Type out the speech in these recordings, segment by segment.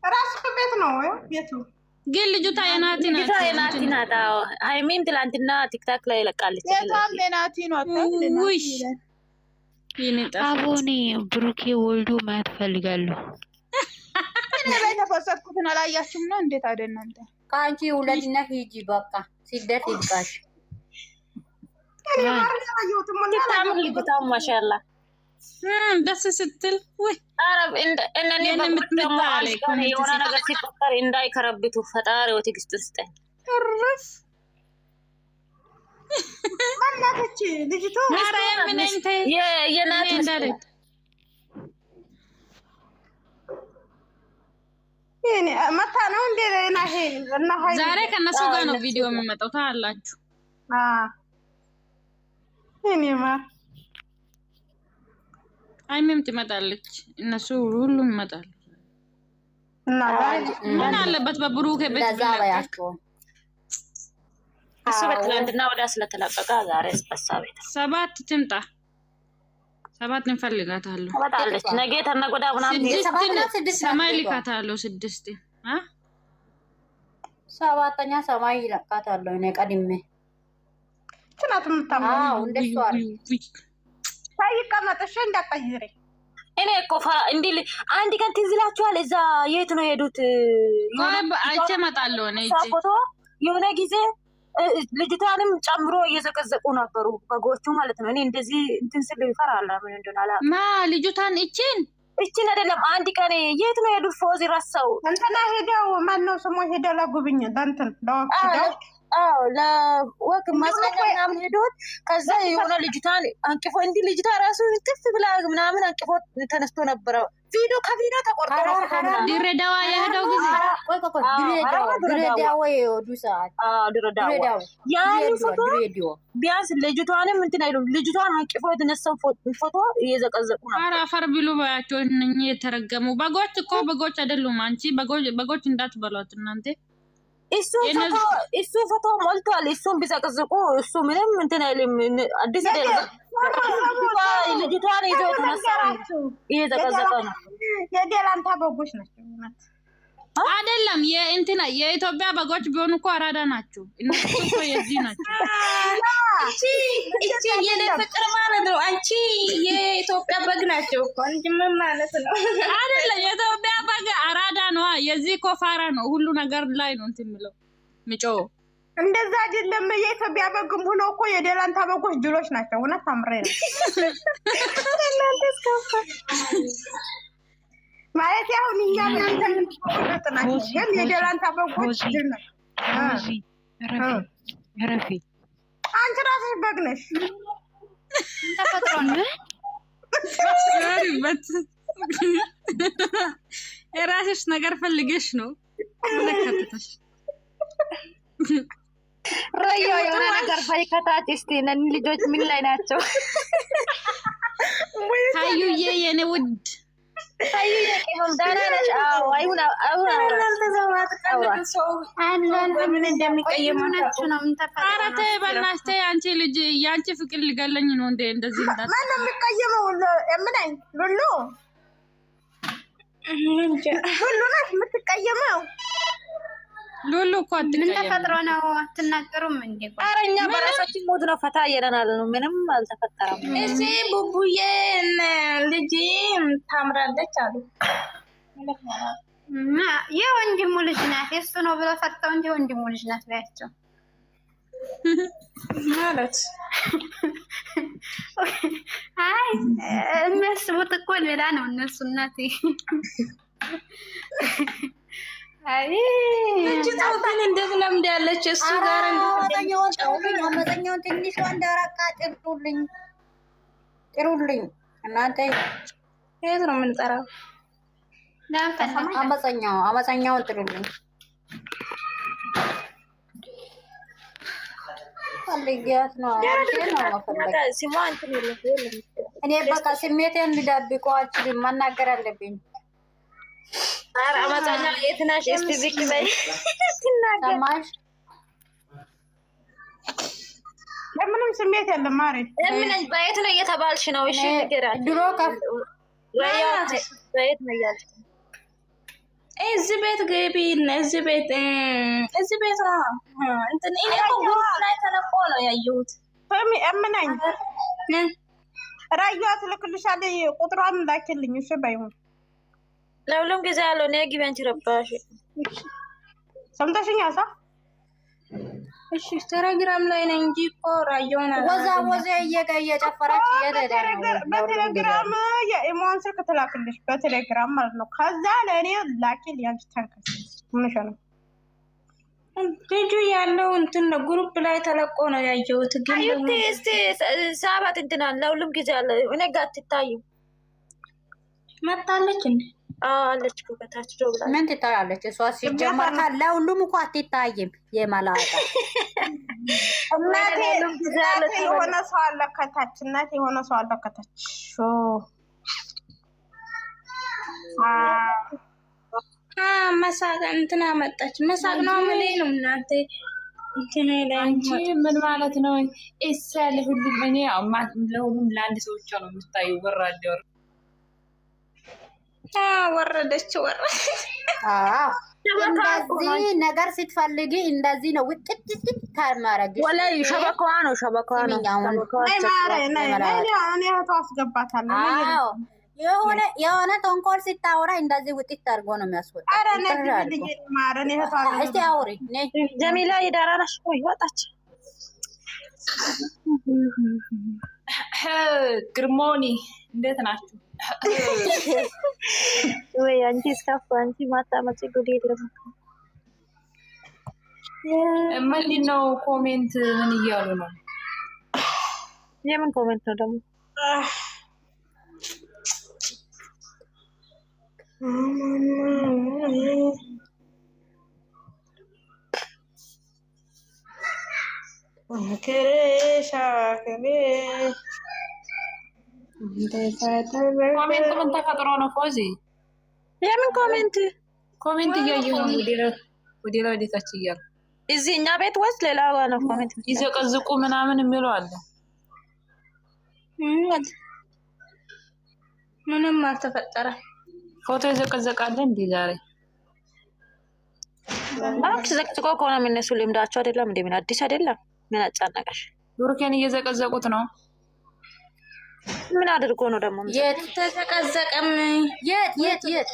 ራስ ቤት ነው ቤቱ ግን ልጅቷ የናቲ ናት። ሃይሚም ትላንትና ቲክታክ ላይ ለቃለች። የታም የናቲ ነው ውይ አቦኔ ብሩኬ ወልዶ ማየት ፈልጋለሁ። እኔ ላይ ተፈሰድኩትን አላያችሁም ነው እንዴት አይደናንተ ካንቺ ሁለትና ሂጂ በቃ ሲደት ይልቃሽ ልጅቷም ማሻአላ ደስ ስትል ወይ አረብ እንደኔ የሆነ ነገር ሲፈጠር እንዳይከረብቱ ፈጣሪ ወትግስት ስጠኝ። እርፍ ማናተች ልጅቷ ኧረ ምን እንተ የናት እንዳለች እኔ መታ ነው እንዴ ናሄ እና ሃይ ዛሬ ከነሱ ጋር ነው ቪዲዮ የሚመጣው ታላችሁ። እኔማ ሃይሚም ትመጣለች እነሱ ሁሉም ይመጣሉ። እና ምን አለበት በብሩኬ ቤት ዛባያቸው እሱ በትላንትና ወዳ ስለተለቀቀ ዛሬ ስበሳቤት 7 ትምጣ 7 እንፈልጋታለሁ። ወጣለች ነገ ተነጎዳ ምናምን 6 ሰማይ ልካታለሁ 6 ሰባተኛ ሰማይ ይለቃታለሁ እኔ ቀድሜ ትናት ምታማው እንደሱ አይደል ሳይቀመጥሽ እንዳቀይሪ እኔ እኮ እንዲል አንድ ቀን ትዝ ይላችኋል። እዛ የት ነው ሄዱት? አይቼ እመጣለሁ እኔ እጄ የሆነ ጊዜ ልጅቷንም ጨምሮ እየዘቀዘቁ ነበሩ በጎቹ ማለት ነው። እኔ እንደዚህ እንትን ስል ይፈራል ምን እንደሆነ ማ ልጅቷን እቺን አይደለም አንድ ቀን የት ነው ሄዱት? ፎዚ ራሳው እንትና ሄደው ማነው ስሙ ሄደው ለጉብኝ እንትን ለወክደው ለወክ ማስለኛ ምናምን ሄዶት ከዛ የሆነ ልጅቷን አንቅፎ እንዲህ ልጅቷ ራሱ ጥፍ ብላ ምናምን አንቅፎ ተነስቶ ነበረ። ቪዲዮ ከቪዲዮ ተቆርጦ ድሬዳዋ የሄደው ጊዜ ድሬዳዋ ወዱሳ ድሬዳዋ ያን ፎቶ ቢያንስ ልጅቷንም እንትን አይሉም። ልጅቷን አንቅፎ የተነሳው ፎቶ እየዘቀዘቁ ነው። ኧረ አፈር ብሉ ባያቸው እነኚህ የተረገሙ በጎች እኮ በጎች አይደሉም። አንቺ በጎች እንዳትበሏት እናንተ። እሱ ፎቶ ሞልቷል። እሱን ቢዘቀዝቁ እሱ ምንም እንትን አይልም። አዲስ አይደለም። ልጅቷን ይዘው ተነሳራችሁ እየዘቀዘቀ ነው። የደላንታ በጎች ናቸው አይደለም። የእንትና የኢትዮጵያ በጎች ቢሆኑ እኮ አራዳ ናቸው። እነሱ እኮ የዚህ ናቸው። እቺ የኔ ፍቅር ማለት ነው። አንቺ የኢትዮጵያ በግ ናቸው እኮ እንጂ ምን ማለት ነው? አይደለም የኢትዮጵያ በግ አራዳ ነው። የዚህ እኮ ፋራ ነው። ሁሉ ነገር ላይ ነው እንትን የሚለው ምጮ እንደዛ አይደለም። የኢትዮጵያ በግም ሆኖ እኮ የደላንታ በጎች ድሎች ናቸው። እውነት አምሬ ነው ማለት ያው እኛ እናንተን ተጠናችሁ ግን የደላንታ በጎች ድል ነው። ረፊ አንቺ ራስሽ በግ ነሽ። ተፈጥሮ ነው የራስሽ ነገር ፈልገሽ ነው ለከተተሽ ራዮ የሆነ ነገር ፈይከታት እስቲ ነን ልጆች ምን ላይ ናቸው? ታዩዬ የኔ ውድ ታዩዬ ከሆነ ዳና ነሽ? አዎ አይሁን እናንተ ዘማት ቀልድ ሰው አለን ምን እንደሚቀየሙ ናችሁ ነው እንተፈራ። ኧረ ተይ በእናትሽ ተይ። አንቺ ልጅ ያንቺ ፍቅር ሊገለኝ ነው እንዴ? እንደዚህ እንዳት ማን ነው የሚቀየመው? እምናይ ሉሉ እንጂ ሉሉ ናት የምትቀየመው። ሉሉ እኮ ምን ተፈጥሮ ነው? አትናገሩም እንዴ? ኧረ እኛ በራሳችን ሞት ነው ፈታ እያለናል ነው። ምንም አልተፈጠረም። እሺ ቡቡዬ ልጅ ታምራለች አሉ። የወንድሙ ልጅ ናት። እሱ ነው ብሎ ፈጣው እንጂ ወንድሙ ልጅ ናት ባያቸው ማለት አይ የሚያስቡት እኮ ሌላ ነው እነሱ እናቴ። አይ እንጂ ታውቃን እንደምንም ያለች እሱ ጋር አመፀኛውን ትንሽ እንደራቃ ጥሩልኝ እናንተ የት ነው የምንጠራው? አመፀኛውን ጥሩልኝ ፈልጊያት ነው እኔ በቃ ስሜቴን ልደብቀው አልችልም። መናገር አለብኝ። ኧረ አመፀኛ የት ነሽ? እስቲ ዝቅ በይ ትናገር። ለምንም ስሜት የለም ማሬ። ለምን በየት ነው እየተባልሽ ነው? እሺ ንገራችሁ። ድሮ በየት ነው እያልሽ? እዚህ ቤት ገቢ እዚህ ቤት ነው እንትን እኔ ግሩፕ ላይ ተለቆ ነው ያየሁት። እምነኝ ራያ ትልክልሻለች ቁጥሯን ላኪልኝ እሺ ባይሆን ለሁሉም ጊዜ ያለው ነው ግቢ አንቺ ረባሽ ሰምተሽኛል ሳ እሺ ቴሌግራም ላይ ነኝ እንጂ እኮ ራያውን ወዛ እየጨፈረች በቴሌግራም የኢሞን ስልክ ትላክልሽ በቴሌግራም ማለት ነው። ከዛ ለእኔ ላኪል ያንቺ ተንከስ ምንሽ ነው ልጁ ያለው እንትን ነው ግሩፕ ላይ ተለቆ ነው ያየሁት። ግን እስቲ ሳባት እንትና ለሁሉም ጊዜ አለ እኔ ጋር አትታይም መጣለች እንዴ? አለች ከታች ዶብላ ምን ትታያለች? እሷ ሲጀመር ለሁሉም እኮ አትታይም። የማላጣ እናቴ የሆነ ሰው አለ ከታች እናቴ የሆነ ሰው አለ ከታች መሳቅ እንትና መጣች። መሳቅ ነው ምን ነው እናንተ እንትን ላይ አንቺ ምን ማለት ነው? እሳ ለሁሉም እኔ ለሁሉም ለአንድ ሰው ብቻ ነው የምታየው። ወራዴ ወረደች። እንደዚህ ነገር ስትፈልጊ እንደዚህ ነው ውጥት ታማረግ ወላይ ሸበካዋ ነው አስገባታለሁ። የሆነ ተንኮል ሲታወራ እንደዚህ ውጥት አድርጎ ነው የሚያስወጣ። እስቲ አውሪ ጀሚላ የዳራራሽ ወይ ወጣች ግርሞኒ እንዴት ናችሁ? ወይ አንቺ ስካፍ አንቺ ማታመጪ ጉድ የለም። ምንድን ነው ኮሜንት ምን እያሉ ነው? የምን ኮሜንት ነው ደግሞ? ኮሜንት ምን ተፈጥሮ ነው? ፎዚ የምን ኮሜንት እያየሁ ነው። ወደ ላይ ወደታች እያሉ እዚህ እኛ ቤት ወይስ ሌላ ጋር ነው ኮሜንት ይዘቀዝቁ ምናምን የሚለው አለ። ምንም አልተፈጠረ። ፎቶ ይዘቀዘቃል እንዴ ዛሬ? ባንክ ዘቅዝቆ ከሆነ የሚነሱ ልምዳቸው አይደለም እንዴ? ምን አዲስ አይደለም። ምን አጫነቀሽ? ቡርኬን እየዘቀዘቁት ነው። ምን አድርጎ ነው ደግሞ? የት ተዘቀዘቀም? የት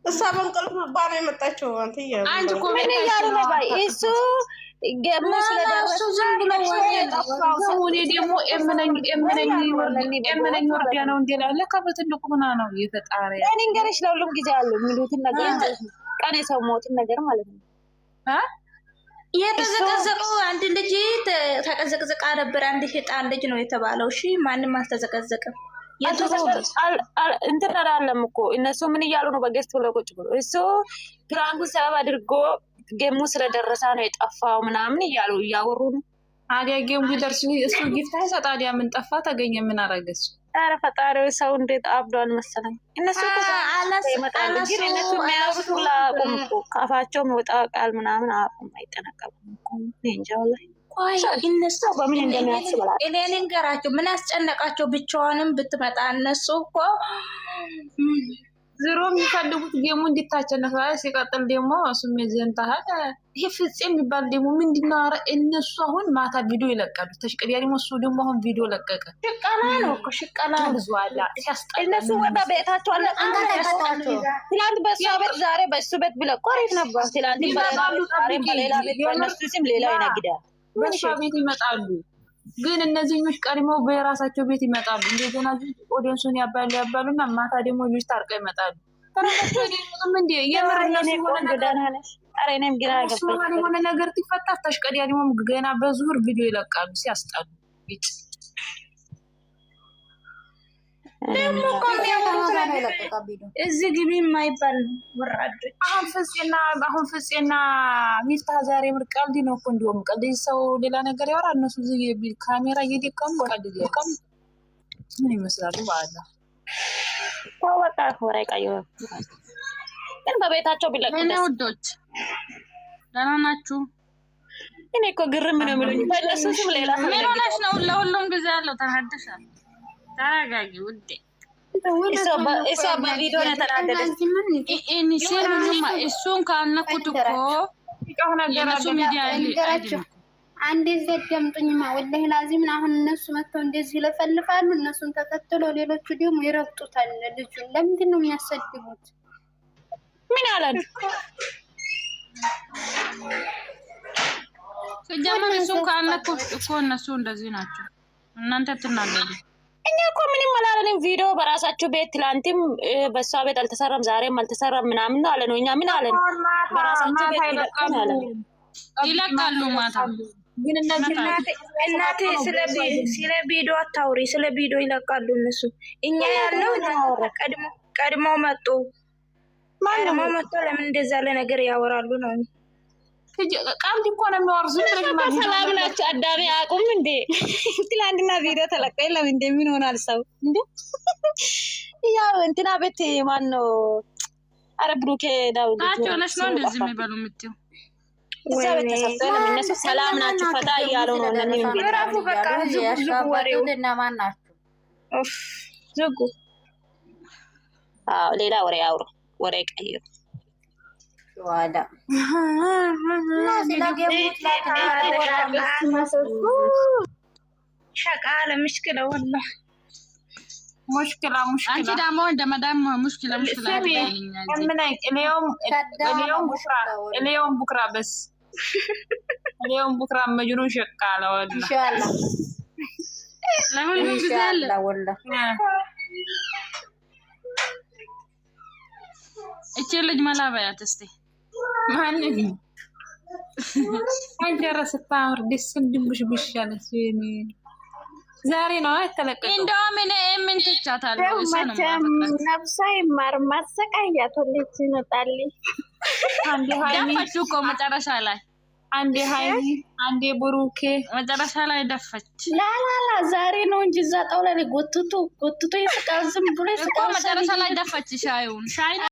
እሷ በእንቅልፍ ባለ የመጣችው አንተ አንቺ ምን እያሉ ነው? ባይ እሱ ገሙ ስለደረሱ ዝም ብሎ ወኔ ደግሞ እምነኝ ወርዳ ነው እንደላለ ከበትልቁ ሆና ነው የፈጣሪ እኔ እንገርሽ ለሁሉም ጊዜ አሉ የሚሉትን ነገር ቀን የሰማሁትን ነገር ማለት ነው። የተዘቀዘቀው አንድ ልጅ ተቀዘቅዝቃ ነበር። አንድ ህጣን ልጅ ነው የተባለው። እሺ ማንም አልተዘቀዘቀም። እንትን አላለም እኮ እነሱ ምን እያሉ ነው? በገስት ብለው ቁጭ ብሎ እሱ ፕራንኩ ሰበብ አድርጎ ገሙ ስለደረሳ ነው የጠፋው ምናምን እያወሩ ነው። አዲያ ገሙ ይደርስ እሱ ጊፍት አይሰጣ ምን ጠፋ ተገኘ ምን አረገች? ኧረ ፈጣሪው ሰው እንዴት አብዷል መሰለኝ። እነሱ ይመጣሉ ግን እነሱ የሚያወሩት ሁላ አቁም እኮ ከአፋቸው የሚወጣ ቃል ምናምን አቁም አይጠነቀቁም እኮ እንጃ ወላሂ። እነሱ በምን እንደሚያስብላል እኔ ልንገራቸው ምን አስጨነቃቸው? ብቻዋንም ብትመጣ እነሱ እኮ ዝሮ የሚፈልጉት ጌሙ እንዲታቸነፍ ላይ ሲቀጥል ደግሞ እሱም የዘንታሃል ይሄ ፍጽ የሚባል ደግሞ ምንድነው? ኧረ እነሱ አሁን ማታ ቪዲዮ ይለቃሉ። ተሽቀዲያ ደግሞ እሱ ደግሞ አሁን ቪዲዮ ለቀቀ። ሽቀላ ነው እኮ ሽቀላ ብዙዋላ ሲያስጠላ እነሱ ወጣ ቤታቸው አለ። ትናንት በእሷ ቤት ዛሬ በእሱ ቤት ቢለቁ አሪፍ ነበር። ትናንት በሌላ ቤት በእነሱ ስም ሌላ ይነግዳል። በእሷ ቤት ይመጣሉ። ግን እነዚህኞች ቀድመው በራሳቸው ቤት ይመጣሉ። እንደገና ኦዲየንሱን ያባሉና ማታ ደግሞ ልጅ ታርቀው ይመጣሉ። ተረጋግተው ደግሞ እንዴ የምር እነሱ የሆነ ነገር ትፈታፍ ተሽቀዲያ ደግሞ ገና በዙር ቪዲዮ ይለቃሉ። ሲያስጣሉ ቢጭ ደግሞ እዚህ ግቢ የማይባል ወራዶች። አሁን ፍፄና ሚፍታ ዛሬ ምር ቀልድ ነው እኮ እንዲሁም ቀልድ ሰው ሌላ ነገር ያወራል። እነሱ እዚህ ካሜራ እየደቀሙ ቀልድ ያቀም ምን ይመስላሉ? ባላ ታወጣ ወሬ ቀዩ ግን በቤታቸው ቢለቁ እኔ ውዶች ደህና ናችሁ? እኔ እኮ ግርም ነው የሚሉኝ በእነሱ ስም ሌላ ምን ሆነሽ ነው? ለሁሉም ጊዜ ያለው ተናደሻል። ተረጋጊ ውዴ። እሷ በቪዲዮ ነው የተናደደች። እሱን ካልነኩት እኮ የእነሱ ሚዲያ አይደለም። አንዴ ዘደምጡኝማ ወላሂ ላዚምን አሁን እነሱ መጥተው እንደዚህ ይለፈልፋሉ። እነሱን ተከትሎ ሌሎቹ ደግሞ ይረግጡታል ልጁን። ለምንድን ነው የሚያሰድቡት? ምን አላሉ? ሲጀመር እሱን ካልነኩት እኮ እነሱ እንደዚህ ናቸው። እናንተ ትናደዱ። እኛ እኮ ምንም አላለንም። ቪዲዮ በራሳቸው ቤት ትላንትም በሷ ቤት አልተሰራም፣ ዛሬም አልተሰራም ምናምን ነው አለ ነው። እኛ ምን አለን? በራሳቸው ቤት ይለቃሉ ማታ። ግን እነዚህ እናቴ ስለ ቪዲዮ አታውሪ። ስለ ቪዲዮ ይለቃሉ እነሱ። እኛ ያለው ቀድሞ መጡ። ቀድሞ መጡ። ለምን እንደዛ ያለ ነገር ያወራሉ ነው? ቀልድ እኮ ነው የሚያወርዙ። ሰላም ናቸው። አዳሜ አቁም እንዴ! ትላንትና ቪዲዮ ተለቀ የለም እንዴ? ምን ሆናል ሰው እንዴ? ያው እንትና ቤት ማን ነው? አረ ብሩኬ ዳውድ ናቸው ነሽ ነው እንደዚህ የሚበሉ የምትይው እዛ ቤት ተሰብስበው እነሱ ሰላም ናቸው ፈታ እያሉ ነው። እነዚህ ምን ራፉ በቃ ዝጉ ወሬው እና ማን ናቸው? ዝጉ። አዎ ሌላ ወሬ አውሩ፣ ወሬ ቀይሩ። ዋላ ሸቃለ ሙሽኪላ ወላ ሙሽኪላ አንቺ ደግሞ እንደ መዳም ሙሽኪላ اليوم بكره بس اليوم بكره مجنون شقاله والله ان شاء الله ለሁሉ ጊዜ አለ والله እቺ ልጅ መላበያት እስቲ ማን አንጀራስ ታምር ደስ እንድምብሽ ያለሽ ዛሬ ነው የተለቀቀው። እንደውም እኔ ምን ትቻታለሁ? እሱ ነው ነፍሳ ይማር ማሰቃያት ልጅ ይመጣልኝ። አንዴ ሃይሚ ደፈች እኮ መጨረሻ ላይ፣ አንዴ ሃይሚ አንዴ ብሩኬ መጨረሻ ላይ ደፈች። ላላላ ዛሬ ነው እንጂ እዛ ጣውላ ላይ ጎትቶ ይስቃል። ዝም ብሎ ይስቃል። መጨረሻ ላይ ደፈች። ሻዩን ሻይ